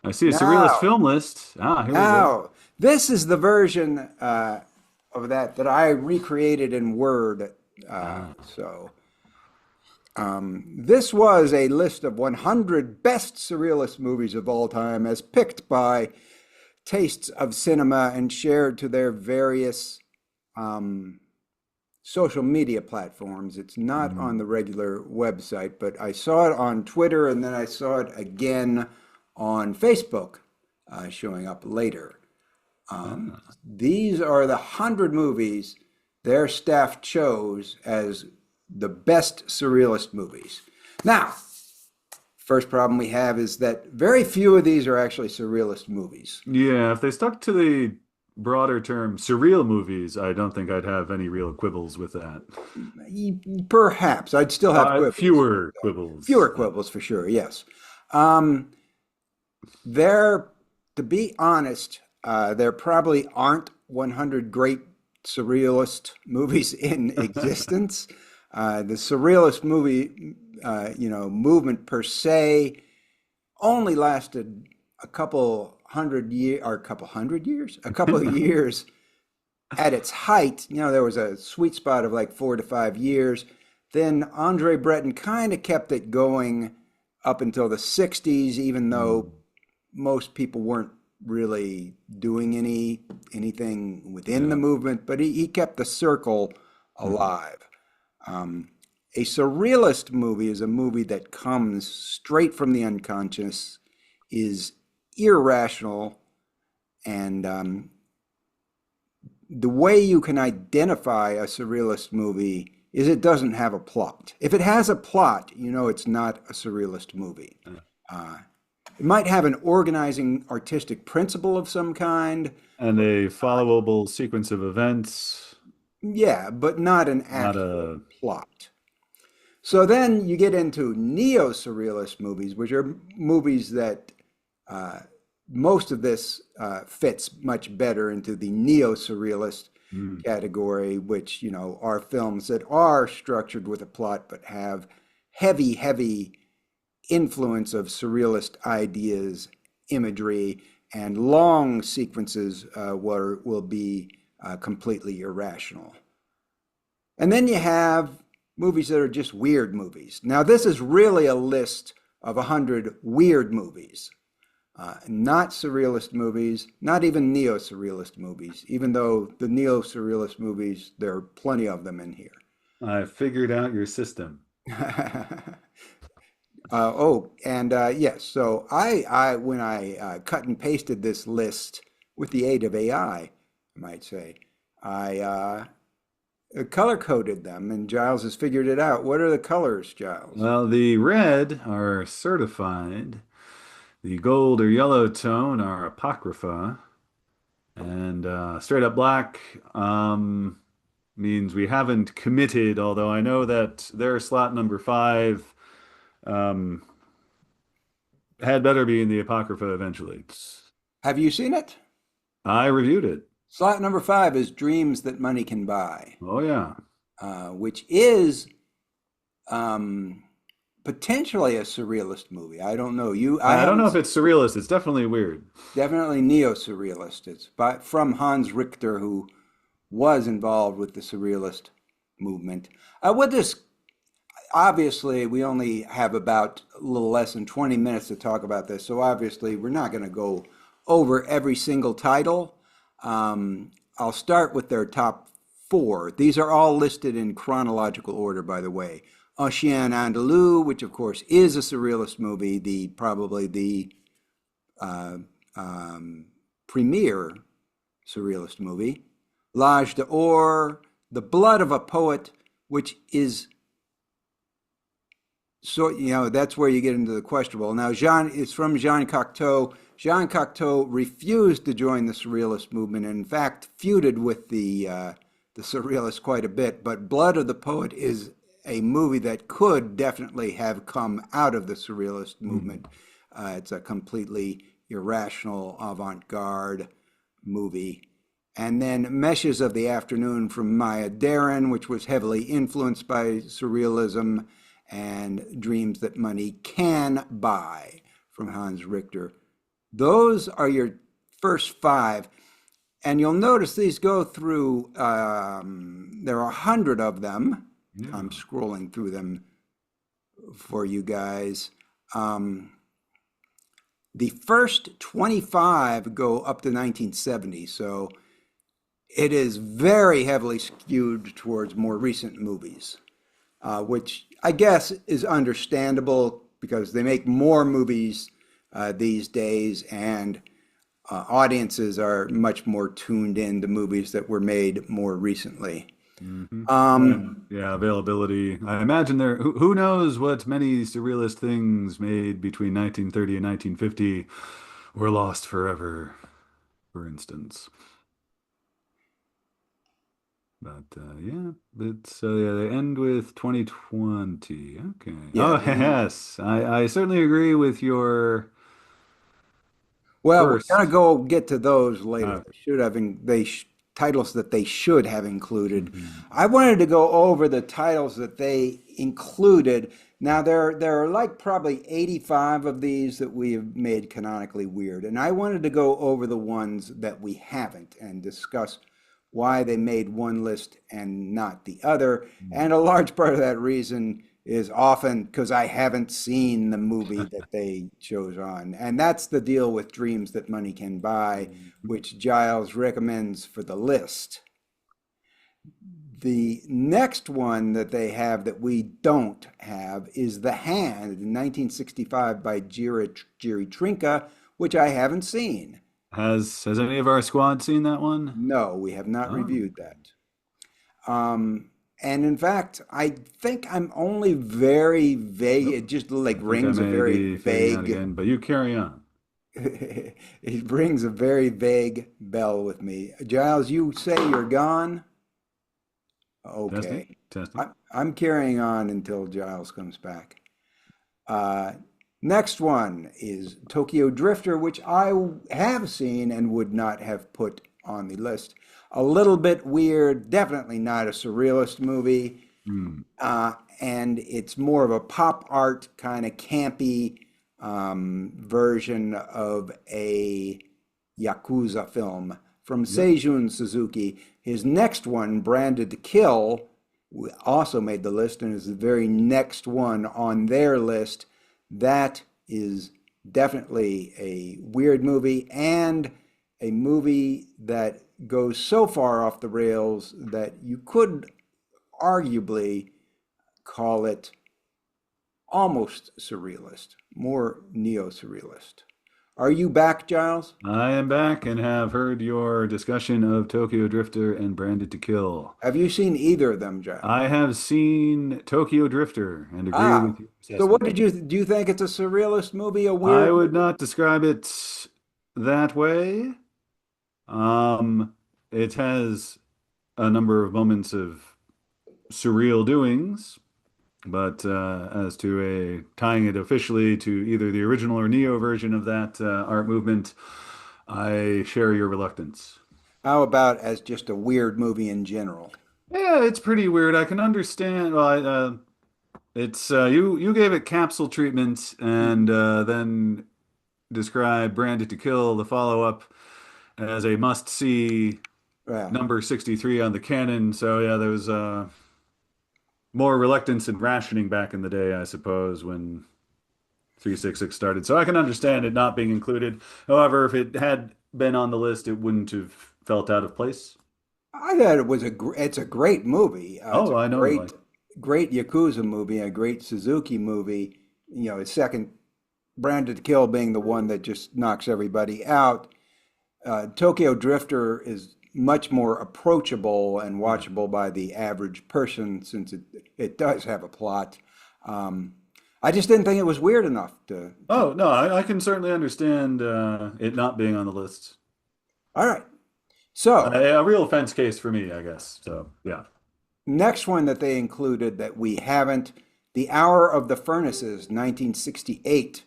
I see a surrealist Now, film list. Ah, here we go. now, this is the version of that I recreated in Word. Ah, This was a list of 100 best surrealist movies of all time, as picked by Tastes of Cinema and shared to their various um, social media platforms. It's not on mm, the regular website, but I saw it on Twitter and then I saw it again on Facebook showing up later. ah. These are the 100 movies their staff chose as the best surrealist movies. Now, first problem we have is that very few of these are actually surrealist movies. Yeah, if they stuck to the broader term surreal movies, I don't think I'd have any real quibbles with that. Perhaps I'd still have quibbles, but Fewer fewer quibbles. quibbles for sure, yes. Um, there, to be honest, there probably aren't 100 great surrealist movies in existence. The surrealist movement per se only lasted a couple hundred years, or a couple of years at its height. There was a sweet spot of like 4 to 5 years. Then Andre Breton kind of kept it going up until the 60s, even though Mm, most people weren't really doing anything within the yeah. movement, but he kept the circle Mhm. alive. Um, a surrealist movie is a movie that comes straight from the unconscious, is irrational, and the way you can identify a surrealist movie is it doesn't have a plot. If it has a plot, you know it's not a surrealist movie. Uh, it might have an organizing artistic principle of some kind, And a followable sequence of events, yeah, but not an not actual a plot. So then you get into neo-surrealist movies, which are movies that uh, most of this fits much better into the neo-surrealist mm, category, which, are films that are structured with a plot but have heavy, heavy influence of surrealist ideas, imagery, and long sequences where will be completely irrational. And then you have movies that are just weird movies. Now, this is really a list of 100 weird movies, not surrealist movies, not even neo surrealist movies, even though the neo surrealist movies, there are plenty of them in here. I figured out your system. And yes, so when I cut and pasted this list with the aid of AI, I might say, I color coded them, and Giles has figured it out. What are the colors, Giles? Well, the red are certified. The gold or yellow tone are apocrypha. And straight up black means we haven't committed, although I know that their slot number five um, had better be in the apocrypha eventually. Have you seen it? I reviewed it. Slot number 5 is Dreams That Money Can Buy, Oh yeah. which is um, potentially a surrealist movie. I don't know. I I don't know haven't if it's surrealist. It's definitely weird. definitely neo-surrealist. It's from Hans Richter, who was involved with the surrealist movement. With this, obviously, we only have about a little less than 20 minutes to talk about this, so obviously, we're not going to go over every single title. I'll start with their top four. These are all listed in chronological order, by the way. Un Chien Andalou, which of course is a surrealist movie, the probably the uh, um, premier surrealist movie. L'Age d'Or, The Blood of a Poet, which is that's where you get into the questionable. Now, it's from Jean Cocteau. Jean Cocteau refused to join the Surrealist movement and, in fact, feuded with the Surrealists quite a bit. But Blood of the Poet is a movie that could definitely have come out of the Surrealist Hmm. movement. It's a completely irrational avant-garde movie. And then Meshes of the Afternoon from Maya Deren, which was heavily influenced by Surrealism, and Dreams That Money Can Buy from Hans Richter. Those are your first five. And you'll notice these go through, there are 100 of them. I'm Yeah. scrolling through them for you guys. Um, the first 25 go up to 1970. So it is very heavily skewed towards more recent movies, which I guess is understandable because they make more movies these days, and audiences are much more tuned in to movies that were made more recently. Hmm. And Um, yeah, availability. I imagine who knows what many surrealist things made between 1930 and 1950 were lost forever, for instance. But yeah, yeah, they end with 2020. Okay. yeah, Oh, they end. yes. I certainly agree with your Well, we're gonna first. go get to those later. Uh, They should have titles that they should have included. mhm. I wanted to go over the titles that they included. Now there are like probably 85 of these that we have made canonically weird, and I wanted to go over the ones that we haven't and discuss why they made one list and not the other. And a large part of that reason is often because I haven't seen the movie that they chose on. And that's the deal with Dreams That Money Can Buy, which Giles recommends for the list. The next one that they have that we don't have is The Hand in 1965 by Jerry Trinka, which I haven't seen. Has any of our squad seen that one? No, we have not Oh, reviewed that. Um, and in fact, I think I'm only very vague. nope. It just like I think I rings a may very be fading out vague. again, but you carry on. It rings a very vague bell with me. Giles, you say you're gone? Testing, Okay. testing. I'm carrying on until Giles comes back. Uh, Next one is Tokyo Drifter, which I have seen and would not have put on the list. A little bit weird, definitely not a surrealist movie, Hmm. and it's more of a pop art kind of campy version of a Yakuza film from Yep. Seijun Suzuki. His next one, Branded to Kill, also made the list and is the very next one on their list. That is definitely a weird movie and a movie that goes so far off the rails that you could arguably call it almost surrealist, more neo-surrealist. Are you back, Giles? I am back and have heard your discussion of Tokyo Drifter and Branded to Kill. Have you seen either of them, Giles? I have seen Tokyo Drifter and agree Ah, with your so what assessment. did you do? You think it's a surrealist movie, a I weird would movie? not describe it that way. Um, it has a number of moments of surreal doings, but as to a tying it officially to either the original or neo version of that art movement, I share your reluctance. How about as just a weird movie in general? Yeah, it's pretty weird. I can understand. Well, it's you gave it capsule treatment and Mhm. then described Branded to Kill, the follow-up, as a must-see Well, number 63 on the canon. So yeah, there was more reluctance and rationing back in the day, I suppose, when 366 started. So I can understand it not being included. However, if it had been on the list, it wouldn't have felt out of place. I thought it's a great movie. It's a Oh, I know you like. great Yakuza movie, a great Suzuki movie. You know, his second Branded to Kill being the one that just knocks everybody out. Tokyo Drifter is much more approachable and Yeah. watchable by the average person since it does have a plot. Um, I just didn't think it was weird enough to. Oh, no, I can certainly understand it not being on the list. All right. So, A real offense case for me, I guess. So, yeah. next one that they included that we haven't, The Hour of the Furnaces, 1968,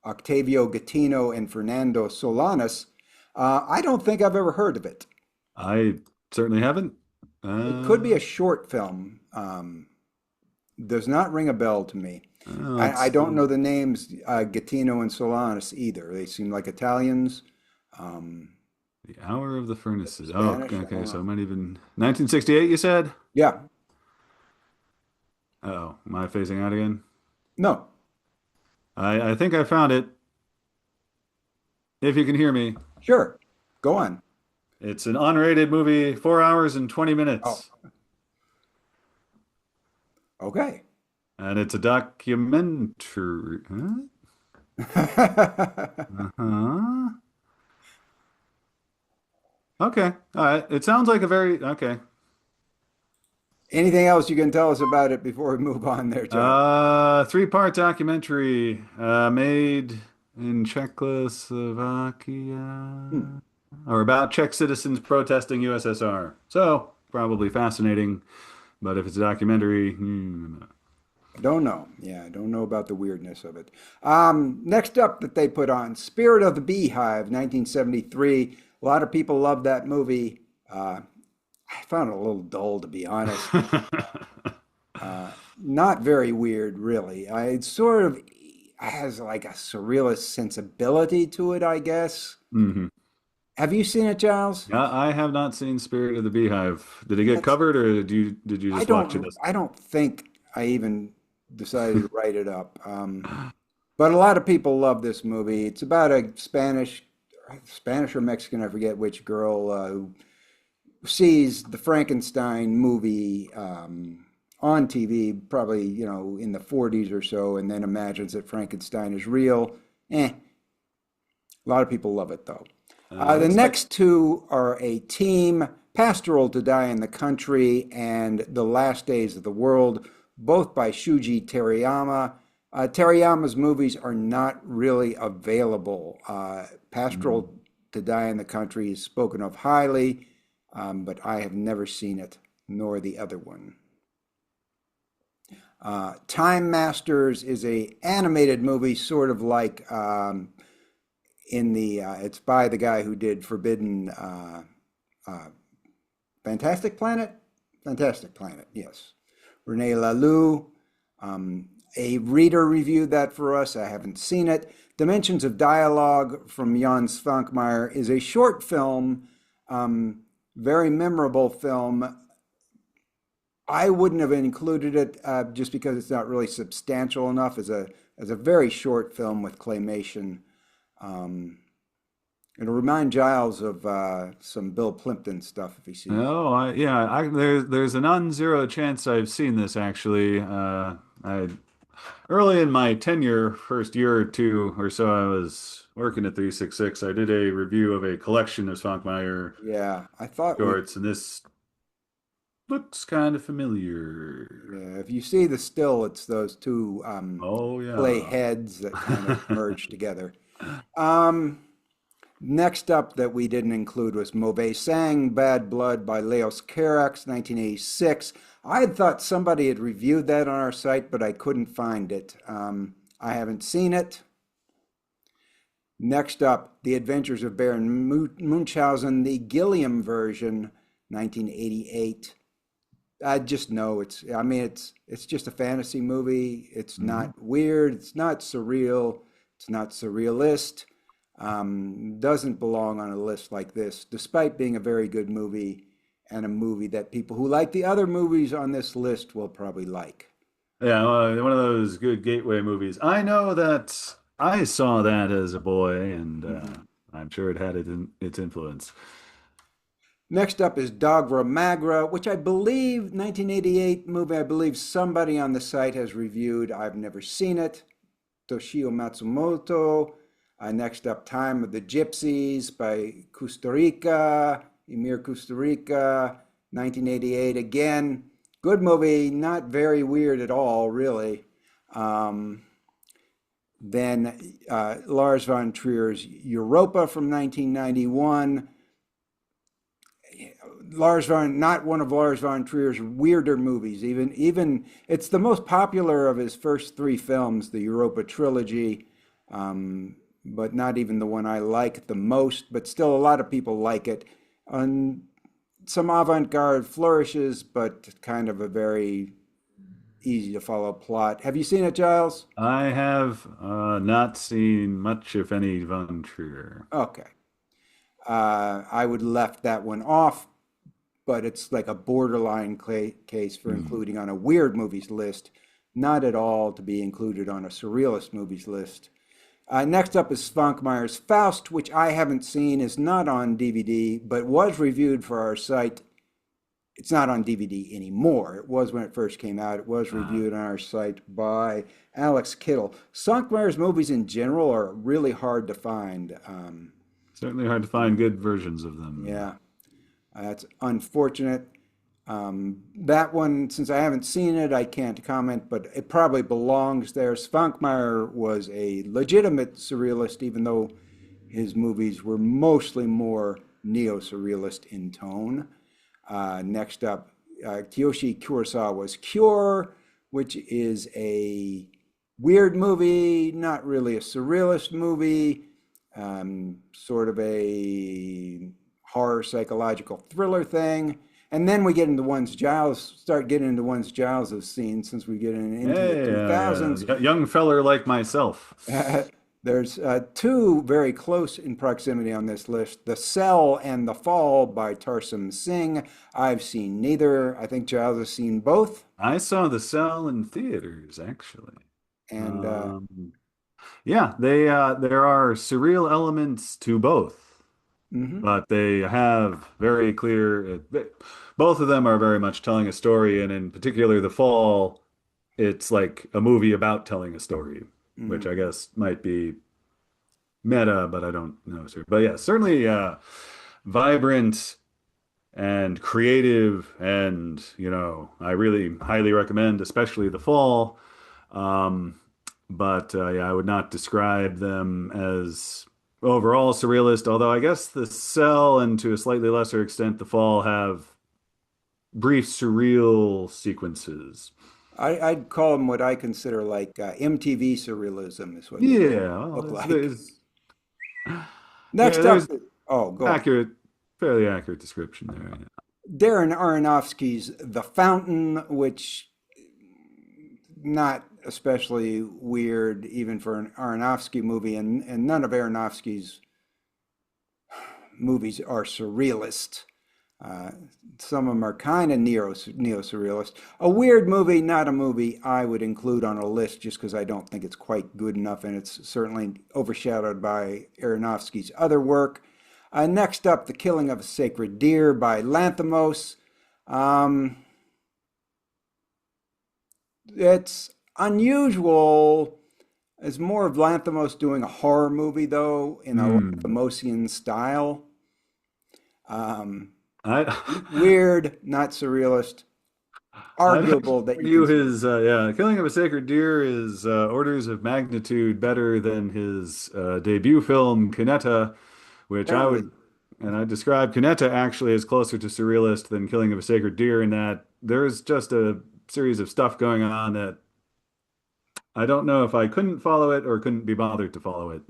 Octavio Gattino and Fernando Solanas. I don't think I've ever heard of it. I certainly haven't. It could be Uh, a short film Does not ring a bell to me. I Let's don't see. know the names Gattino and Solanas either. They seem like Italians, um, The Hour of the Furnaces. Oh, Spanish. I okay. don't So know. it might even 1968, you said? Yeah, Oh, am I phasing out again? no, I think I found it. If you can hear me, sure. Go on. it's an unrated movie, 4 hours and 20 Oh, minutes. okay. And it's a documentary. Huh? Uh-huh. Okay. All right. It sounds like a very okay. Anything else you can tell us about it before we move on there, Giles? Three-part documentary made in Czechoslovakia Hmm. or about Czech citizens protesting USSR. So probably fascinating, but if it's a documentary, Don't know. Yeah, I don't know about the weirdness of it. Next up that they put on, Spirit of the Beehive, 1973. A lot of people love that movie. I found it a little dull, to be honest. Not very weird, really. It sort of has like a surrealist sensibility to it, I guess. hmm Have you seen it, Giles? I have not seen Spirit of the Beehive. Did it get That's covered, or did you I just watch it? don't I don't think I even decided to write it up. But a lot of people love this movie. It's about a Spanish or Mexican, I forget which girl, who sees the Frankenstein movie on TV, probably, in the 40s or so, and then imagines that Frankenstein is real. A lot of people love it though. The Looks like next two are A Team, Pastoral to Die in the Country, and The Last Days of the World, both by Shuji Terayama. Terayama's movies are not really available. Pastoral to Die in the Country is spoken of highly, but I have never seen it, nor the other one. Time Masters is a animated movie, sort of like it's by the guy who did Forbidden uh, Fantastic Planet? Fantastic Planet, yes. Rene Laloux. A reader reviewed that for us. I haven't seen it. Dimensions of Dialogue from Jan Svankmajer is a short film, very memorable film. I wouldn't have included it just because it's not really substantial enough as a very short film with claymation. Um, It'll remind Giles of some Bill Plimpton stuff if he sees it. oh, yeah, there's a non-zero chance I've seen this actually. I early in my tenure, first year or two or so, I was working at 366. I did a review of a collection of Svankmajer Yeah, I thought we. shorts, and this looks kind of familiar. Yeah, if you see the still, it's those two Oh clay yeah. heads that kind of merge together. Um, Next up that we didn't include was Mauvais Sang, Bad Blood by Leos Carax, 1986. I had thought somebody had reviewed that on our site, but I couldn't find it. I haven't seen it. Next up, The Adventures of Baron Munchausen, the Gilliam version, 1988. I just know it's just a fantasy movie. It's Mhm. not weird. It's not surreal. It's not surrealist. Doesn't belong on a list like this, despite being a very good movie and a movie that people who like the other movies on this list will probably like. Yeah, well, one of those good gateway movies. I know that I saw that as a boy, and Mhm. I'm sure it had its influence. Next up is Dogra Magra, which I believe 1988 movie. I believe somebody on the site has reviewed. I've never seen it. Toshio Matsumoto. Next up, Time of the Gypsies by Emir Kusturica, 1988. Again, good movie, not very weird at all, really. Um, then Lars von Trier's Europa from 1991. Not one of Lars von Trier's weirder movies. Even it's the most popular of his first three films, the Europa trilogy, but not even the one I like the most. But still, a lot of people like it. And some avant-garde flourishes, but kind of a very easy to follow plot. Have you seen it, Giles? I have not seen much, if any, Von Trier. Okay. I would left that one off, but it's like a borderline case for Hmm. including on a weird movies list, not at all to be included on a surrealist movies list. Next up is Spunkmeyer's Faust, which I haven't seen, is not on DVD, but was reviewed for our site. It's not on DVD anymore. It was when it first came out. It was Uh, reviewed on our site by Alex Kittle. Spunkmeyer's movies in general are really hard to find. Certainly hard to find good versions of them. Yeah, that's unfortunate. That one, since I haven't seen it, I can't comment, but it probably belongs there. Spunkmeyer was a legitimate surrealist, even though his movies were mostly more neo-surrealist in tone. Next up, Kiyoshi Kurosawa's Cure, which is a weird movie, not really a surrealist movie, sort of a horror psychological thriller thing. And then we get into ones Giles start getting into ones Giles has seen since we get into the Hey, 2000s. young feller like myself. There's two very close in proximity on this list: The Cell and The Fall by Tarsum Singh. I've seen neither. I think Giles has seen both. I saw The Cell in theaters, actually. And Um, yeah, they there are surreal elements to both, mhm. but they have very clear. Both of them are very much telling a story, and in particular, The Fall, it's like a movie about telling a story, which Mhm. I guess might be meta, but I don't know, sir. But yeah, certainly vibrant and creative, and I really highly recommend, especially The Fall. Um, but yeah, I would not describe them as overall surrealist, although I guess The Cell and to a slightly lesser extent The Fall have brief surreal sequences. I'd call them what I consider like MTV surrealism is what they Yeah, well, look like. Next up, there's oh, go on. accurate, fairly accurate description there. Yeah. Darren Aronofsky's The Fountain, which not especially weird even for an Aronofsky movie, and none of Aronofsky's movies are surrealist. Uh, some of them are kind of neo-surrealist. A weird movie, not a movie I would include on a list just because I don't think it's quite good enough, and it's certainly overshadowed by Aronofsky's other work. Next up, The Killing of a Sacred Deer by Lanthimos. Um, it's unusual. It's more of Lanthimos doing a horror movie, though, in a Hmm. Lanthimosian style. Um, I Weird, not surrealist. I'd actually Arguable that you argue can see. his Killing of a Sacred Deer is orders of magnitude better than his debut film Kinetta, which Apparently, I describe Kinetta actually as closer to surrealist than Killing of a Sacred Deer in that there's just a series of stuff going on that I don't know if I couldn't follow it or couldn't be bothered to follow it.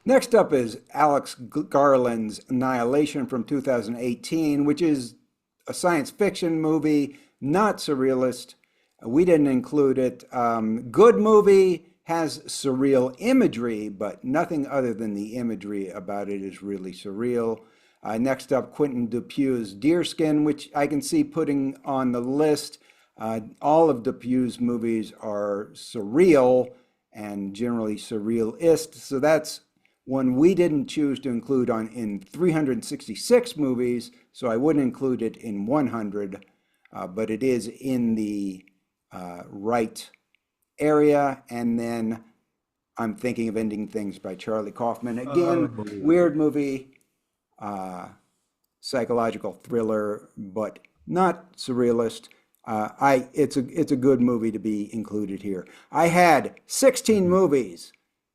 next up is Alex Garland's Annihilation from 2018, which is a science fiction movie, not surrealist. We didn't include it. Good movie, has surreal imagery, but nothing other than the imagery about it is really surreal. Next up, Quentin Dupieu's Deerskin, which I can see putting on the list. All of Dupieu's movies are surreal and generally surrealist, so that's one we didn't choose to include on in 366 movies, so I wouldn't include it in 100, but it is in the right area. And then I'm thinking of Ending Things by Charlie Kaufman. Again, Oh, weird movie, uh, psychological thriller, but not surrealist. It's a good movie to be included here. I had 16 movies.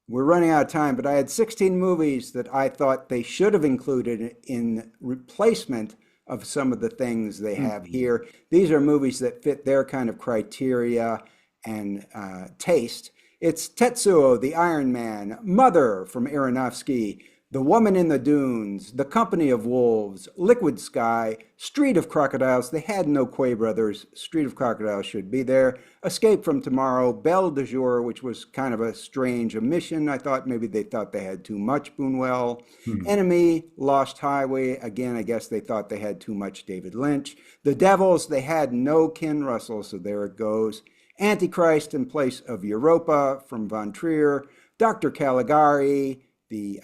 We're running out of time, but I had 16 movies that I thought they should have included in replacement of some of the things they have mhm. here. These are movies that fit their kind of criteria and taste. It's Tetsuo the Iron Man, Mother from Aronofsky, The Woman in the Dunes, The Company of Wolves, Liquid Sky, Street of Crocodiles. They had no Quay brothers. Street of Crocodiles should be there. Escape from Tomorrow, Belle de Jour, which was kind of a strange omission. I thought maybe they thought they had too much Boonwell. Hmm. Enemy, Lost Highway. Again, I guess they thought they had too much David Lynch. The Devils, they had no Ken Russell, so there it goes. Antichrist in place of Europa from Von Trier. Dr. Caligari, the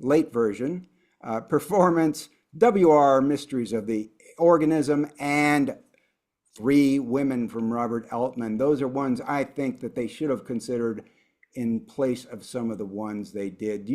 late version, Performance, WR Mysteries of the Organism, and Three Women from Robert Altman. Those are ones I think that they should have considered in place of some of the ones they did. Do you